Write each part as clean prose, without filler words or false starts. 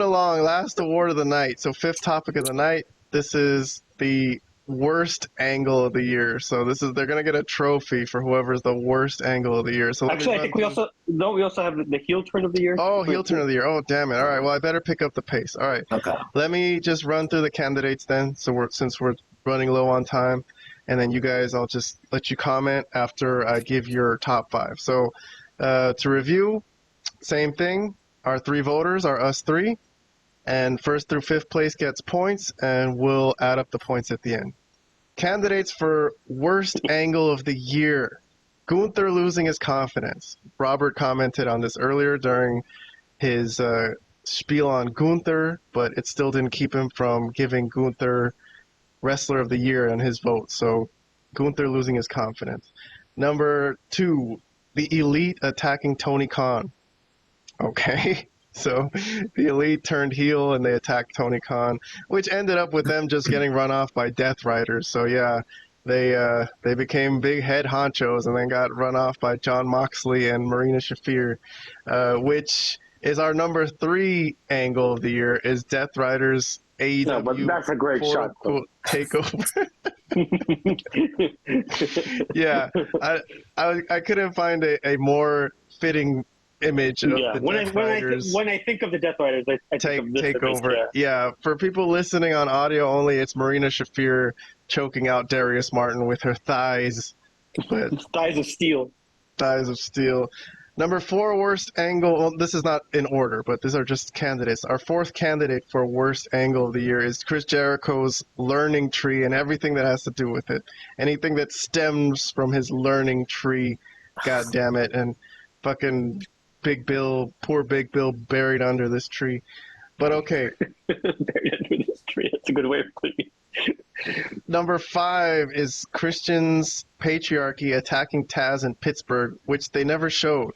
along, last award of the night. So fifth topic of the night. This is the worst angle of the year. So they're gonna get a trophy for whoever's the worst angle of the year. So actually, I think we also have the heel turn of the year. Oh, heel turn of the year. Oh, damn it! All right. Well, I better pick up the pace. All right. Okay. Let me just run through the candidates then. So since we're running low on time, and then you guys, I'll just let you comment after I give your top five. So to review, same thing. Our three voters are us three. And first through fifth place gets points, and we'll add up the points at the end. Candidates for worst angle of the year. Gunther losing his confidence. Robert commented on this earlier during his spiel on Gunther, but it still didn't keep him from giving Gunther Wrestler of the Year on his vote. So Gunther losing his confidence. Number 2, the Elite attacking Tony Khan. Okay. So the Elite turned heel and they attacked Tony Khan, which ended up with them just getting run off by Death Riders. So yeah, they became big head honchos and then got run off by Jon Moxley and Marina Shafir, which is our number 3 angle of the year, is Death Riders AEW. No, but that's a great shot. Takeover. Yeah, I couldn't find a more fitting image of the Death Riders. When I think of the Death Riders, I think of this takeover. image, Yeah, for people listening on audio only, it's Marina Shafir choking out Darius Martin with her thighs. But thighs of steel. Thighs of steel. Number 4 worst angle. Well, this is not in order, but these are just candidates. Our 4th candidate for worst angle of the year is Chris Jericho's learning tree and everything that has to do with it. Anything that stems from his learning tree. God damn it. And fucking Big Bill, poor Big Bill, buried under this tree. But okay. Buried under this tree. That's a good way of putting it. Number 5 is Christian's patriarchy attacking Taz in Pittsburgh, which they never showed.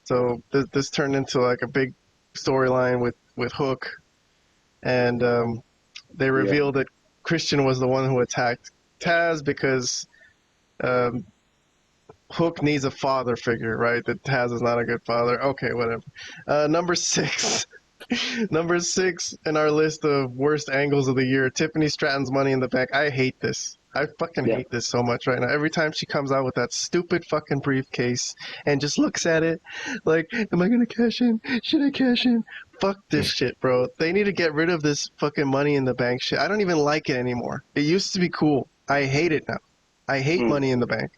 So this turned into like a big storyline with Hook, and they revealed that Christian was the one who attacked Taz because Hook needs a father figure, right? That Taz is not a good father. Okay, whatever. Number 6. Number 6 in our list of worst angles of the year, Tiffany Stratton's Money in the Bank. I hate this. I fucking hate this so much right now. Every time she comes out with that stupid fucking briefcase and just looks at it like, am I going to cash in? Should I cash in? Fuck this shit, bro. They need to get rid of this fucking Money in the Bank shit. I don't even like it anymore. It used to be cool. I hate it now. I hate Money in the Bank.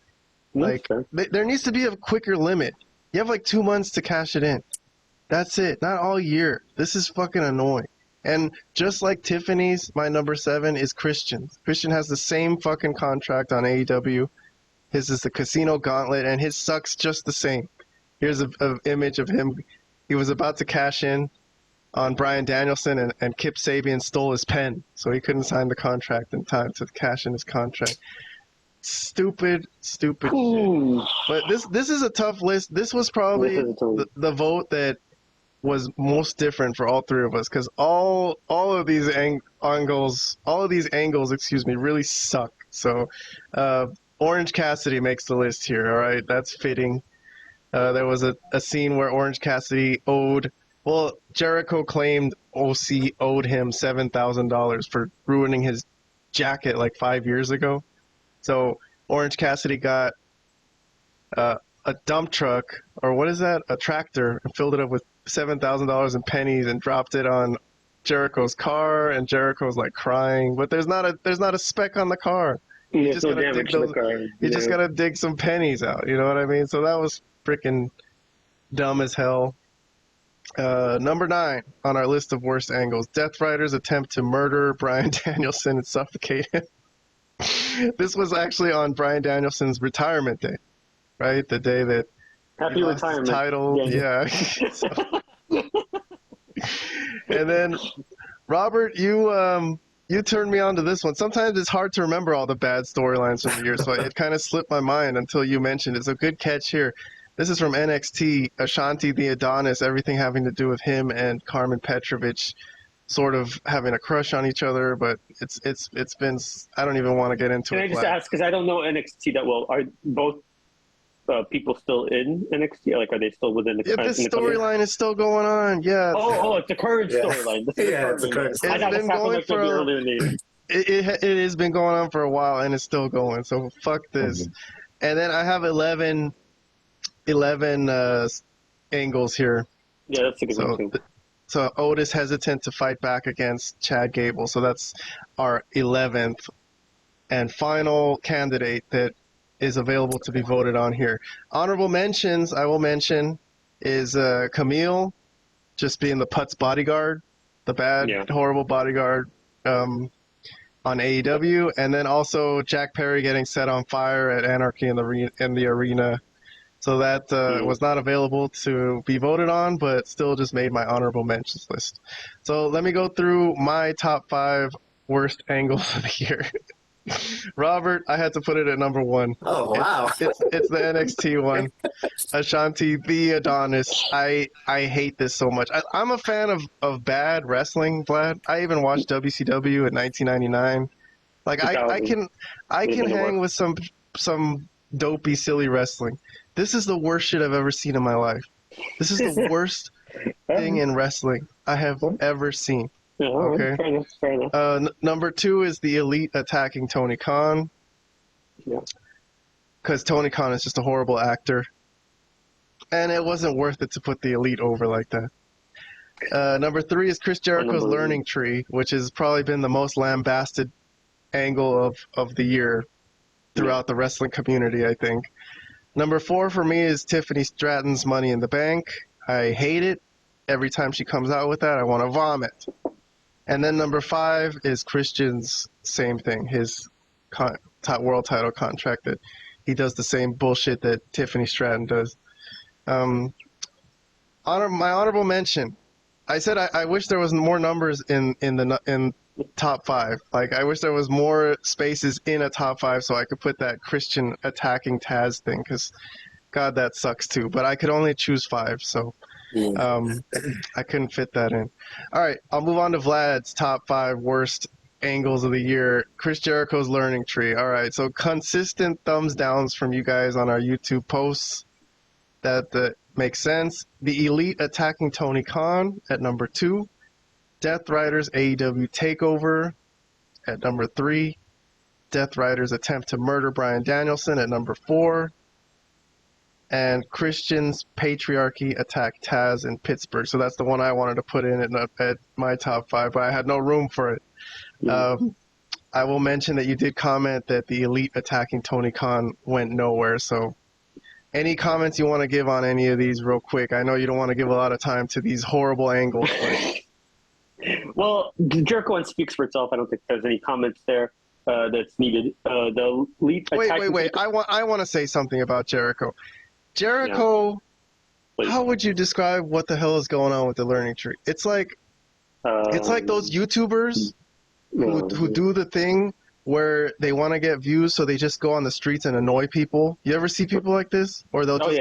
Like, there needs to be a quicker limit. You have like 2 months to cash it in. That's it. Not all year. This is fucking annoying. And just like Tiffany's, my number 7 is Christian's. Christian has the same fucking contract on AEW. His is the Casino Gauntlet, and his sucks just the same. Here's an image of him. He was about to cash in on Bryan Danielson, and Kip Sabian stole his pen, so he couldn't sign the contract in time to cash in his contract. Stupid shit. But this is a tough list. This was probably the vote that was most different for all 3 of us, because all of these angles, really suck. So Orange Cassidy makes the list here. All right, that's fitting. There was a scene where Orange Cassidy Jericho claimed OC owed him $7,000 for ruining his jacket like 5 years ago. So Orange Cassidy got a dump truck, or what is that? A tractor, and filled it up with $7,000 in pennies and dropped it on Jericho's car, and Jericho's like crying, but there's not a speck on the car. You just gotta dig some pennies out. You know what I mean? So that was freaking dumb as hell. Number 9 on our list of worst angles: Death Riders attempt to murder Bryan Danielson and suffocate him. This was actually on Bryan Danielson's retirement day, right? The day that Happy retirement title. Yeah. So. And then Robert, you turned me on to this one. Sometimes it's hard to remember all the bad storylines from the year, so it kind of slipped my mind until you mentioned it. It's a good catch here. This is from NXT. Ashanti the Adonis, everything having to do with him and Carmen Petrovich sort of having a crush on each other, but it's been, I don't even want to get into it. Can I just ask, because I don't know NXT that well, are both people still in NXT? Like, are they still within the? If this in the company? storyline is still going on, yeah. It's a current storyline. This is it's a current I It's thought been this happened going like maybe for earlier in the year. it has been going on for a while and it's still going. So fuck this. And then I have 11 angles here. Yeah, that's a good one too. So Otis hesitant to fight back against Chad Gable. So that's our 11th and final candidate that is available to be voted on here. Honorable mentions I will mention is Camille just being the Putz bodyguard, the bad, horrible bodyguard on AEW, and then also Jack Perry getting set on fire at Anarchy in the arena. So that was not available to be voted on, but still just made my honorable mentions list. So let me go through my top 5 worst angles of the year. Robert, I had to put it at number 1. Oh, wow. It's the NXT one. Ashanti, the Adonis. I hate this so much. I'm a fan of bad wrestling, Vlad. I even watched WCW in 1999. Like I can hang with some dopey, silly wrestling. This is the worst shit I've ever seen in my life. This is the worst thing in wrestling I have ever seen. Okay. Fair enough. Number 2 is the Elite attacking Tony Khan. Yeah. Because Tony Khan is just a horrible actor. And it wasn't worth it to put the Elite over like that. Number 3 is Chris Jericho's learning tree, which has probably been the most lambasted angle of the year throughout the wrestling community, I think. Number 4 for me is Tiffany Stratton's Money in the Bank. I hate it. Every time she comes out with that, I want to vomit. And then number 5 is Christian's same thing, his top world title contract, that he does the same bullshit that Tiffany Stratton does. My honorable mention. I said I wish there was more numbers in top 5. Like I wish there was more spaces in a top 5 so I could put that Christian attacking Taz thing, because God, that sucks too. But I could only choose 5, so. I couldn't fit that in. All right, I'll move on to Vlad's top 5 worst angles of the year. Chris Jericho's learning tree. All right, so consistent thumbs downs from you guys on our YouTube posts. That makes sense. The Elite attacking Tony Khan at number 2. Death Riders AEW Takeover at number 3. Death Riders attempt to murder Bryan Danielson at number 4. And Christian's Patriarchy attack Taz in Pittsburgh. So that's the one I wanted to put in at my top 5, but I had no room for it. I will mention that you did comment that the Elite attacking Tony Khan went nowhere. So any comments you want to give on any of these real quick? I know you don't want to give a lot of time to these horrible angles. Well, Jericho one speaks for itself. I don't think there's any comments there that's needed. The Elite attacking... Wait. I want to say something about Jericho. Jericho, how would you describe what the hell is going on with the learning tree? It's like those YouTubers who do the thing where they want to get views, so they just go on the streets and annoy people. You ever see people like this? Or they'll just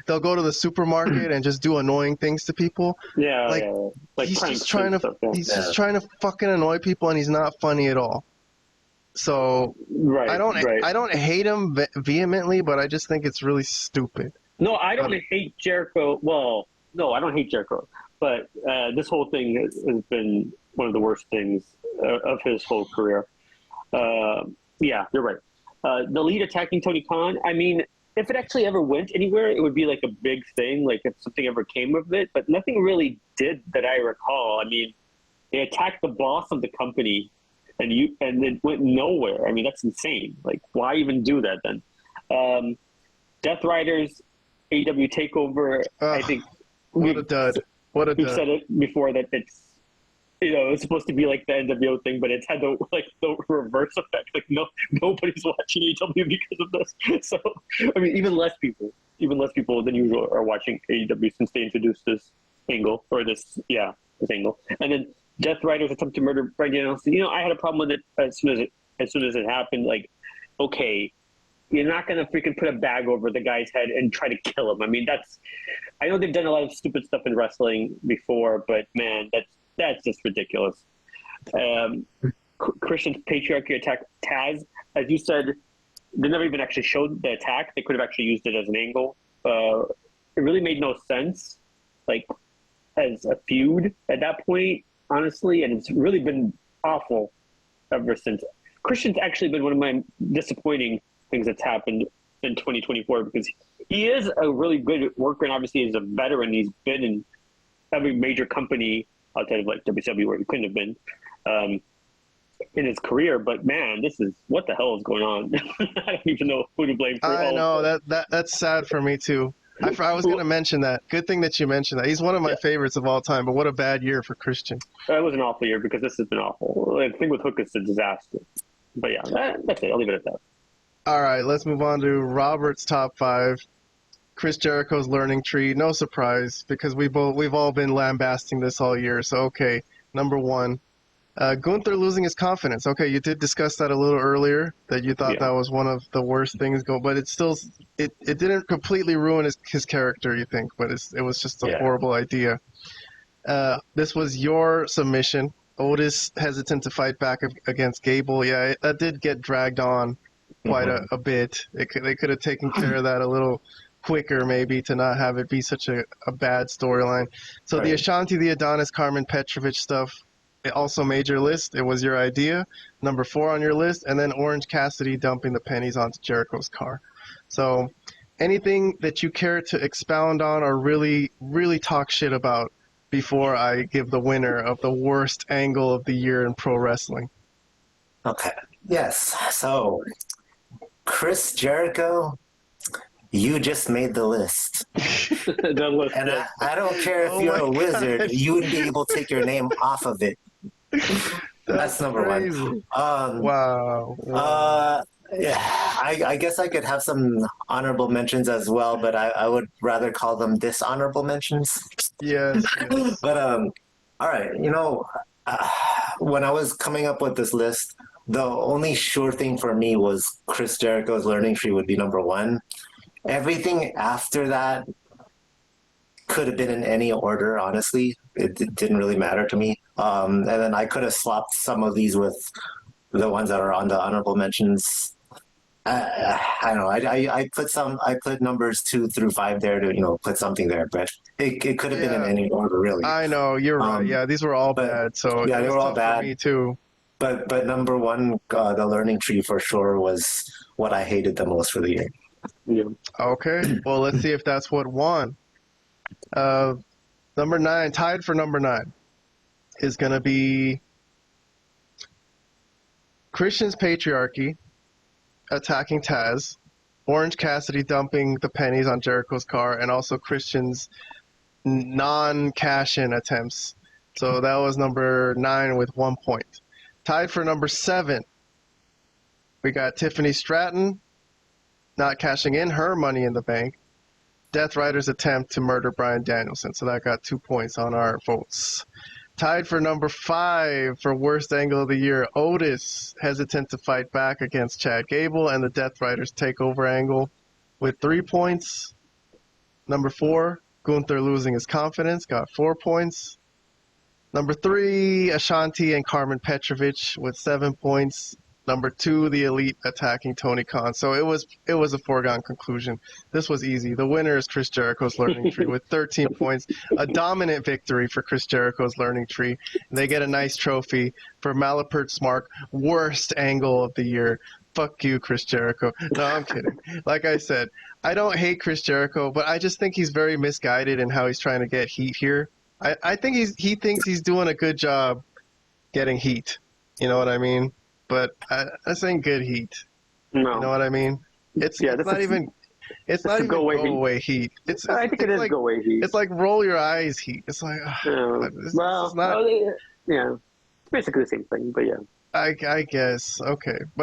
they'll go to the supermarket and just do annoying things to people. Like he's just trying to fucking annoy people, and he's not funny at all. So I don't hate him vehemently, but I just think it's really stupid. No, I don't hate Jericho. Well, no, I don't hate Jericho. But this whole thing has been one of the worst things of his whole career. Yeah, you're right. The lead attacking Tony Khan, I mean, if it actually ever went anywhere, it would be like a big thing, like if something ever came of it. But nothing really did that I recall. I mean, they attacked the boss of the company. And it went nowhere. I mean, that's insane. Like, why even do that then? Death Riders, AEW Takeover. I think what a dud. We've said it before that it's it's supposed to be like the NWO thing, but it's had the reverse effect. Like nobody's watching AEW because of this. So I mean, even less people than usual are watching AEW since they introduced this angle this angle, and then. Death Riders attempt to murder Bryan Danielson. I had a problem with it as soon as it happened. Like, okay, you're not gonna freaking put a bag over the guy's head and try to kill him. I mean, I know they've done a lot of stupid stuff in wrestling before, but man, that's just ridiculous. Christian's Patriarchy attack Taz, as you said, they never even actually showed the attack. They could have actually used it as an angle. It really made no sense, like as a feud at that point, honestly, and it's really been awful ever since. Christian's actually been one of my disappointing things that's happened in 2024 because he is a really good worker and obviously is a veteran. He's been in every major company outside of like WCW where he couldn't have been in his career. But man, this is what the hell is going on? I don't even know who to blame for. I know that's sad for me too. I was going to mention that. Good thing that you mentioned that. He's one of my favorites of all time, but what a bad year for Christian. It was an awful year because this has been awful. The thing with Hook is a disaster. But yeah, that's it. I'll leave it at that. All right, let's move on to Robert's top 5. Chris Jericho's learning tree. No surprise because we've all been lambasting this all year. So okay, number 1. Gunther losing his confidence. Okay, you did discuss that a little earlier, that you thought that was one of the worst things going, but it still, it didn't completely ruin his character, you think, but it was just a horrible idea. This was your submission. Otis hesitant to fight back against Gable. Yeah, that did get dragged on quite a bit. They could have taken care of that a little quicker maybe to not have it be such a bad storyline. So the Ashanti, the Adonis, Carmen Petrovich stuff, it also made your list. It was your idea. Number 4 on your list. And then Orange Cassidy dumping the pennies onto Jericho's car. So anything that you care to expound on or really, really talk shit about before I give the winner of the worst angle of the year in pro wrestling? Okay. Yes. So Chris Jericho, you just made the list. And I don't care if you're a wizard, you would be able to take your name off of it. That's number crazy. 1. Wow. Yeah, I guess I could have some honorable mentions as well, but I would rather call them dishonorable mentions. Yes. But all right, when I was coming up with this list, the only sure thing for me was Chris Jericho's learning tree would be number 1. Everything after that could have been in any order, honestly. It didn't really matter to me. And then I could have swapped some of these with the ones that are on the honorable mentions. I don't know. I put numbers 2 through 5 there to, put something there, but it could have been in any order, really. I know, you're right. Yeah, these were all bad. So yeah, they were all bad. For me too. But number 1, the learning tree for sure was what I hated the most for the year. Yeah. Okay, well, let's see if that's what won. Number 9, tied for number 9, is going to be Christian's patriarchy attacking Taz, Orange Cassidy dumping the pennies on Jericho's car, and also Christian's non-cash-in attempts. So that was number 9 with 1 point. Tied for number 7, we got Tiffany Stratton not cashing in her Money in the Bank, Death Rider's attempt to murder Bryan Danielson. So that got 2 points on our votes. Tied for number 5 for worst angle of the year, Otis hesitant to fight back against Chad Gable and the Death Rider's takeover angle with 3 points. Number 4, Gunther losing his confidence, got 4 points. Number 3, Ashanti and Carmen Petrovich with 7 points. Number 2, the Elite attacking Tony Khan. So it was a foregone conclusion. This was easy. The winner is Chris Jericho's learning tree with 13 points. A dominant victory for Chris Jericho's learning tree. And they get a nice trophy for Malapert Smark worst angle of the year. Fuck you, Chris Jericho. No, I'm kidding. Like I said, I don't hate Chris Jericho, but I just think he's very misguided in how he's trying to get heat here. I think he thinks he's doing a good job getting heat. You know what I mean? But this ain't good heat. No. You know what I mean? It's not even go away heat. I think it is go away heat. It's like roll your eyes heat. It's like it's basically the same thing. But yeah. I guess okay, but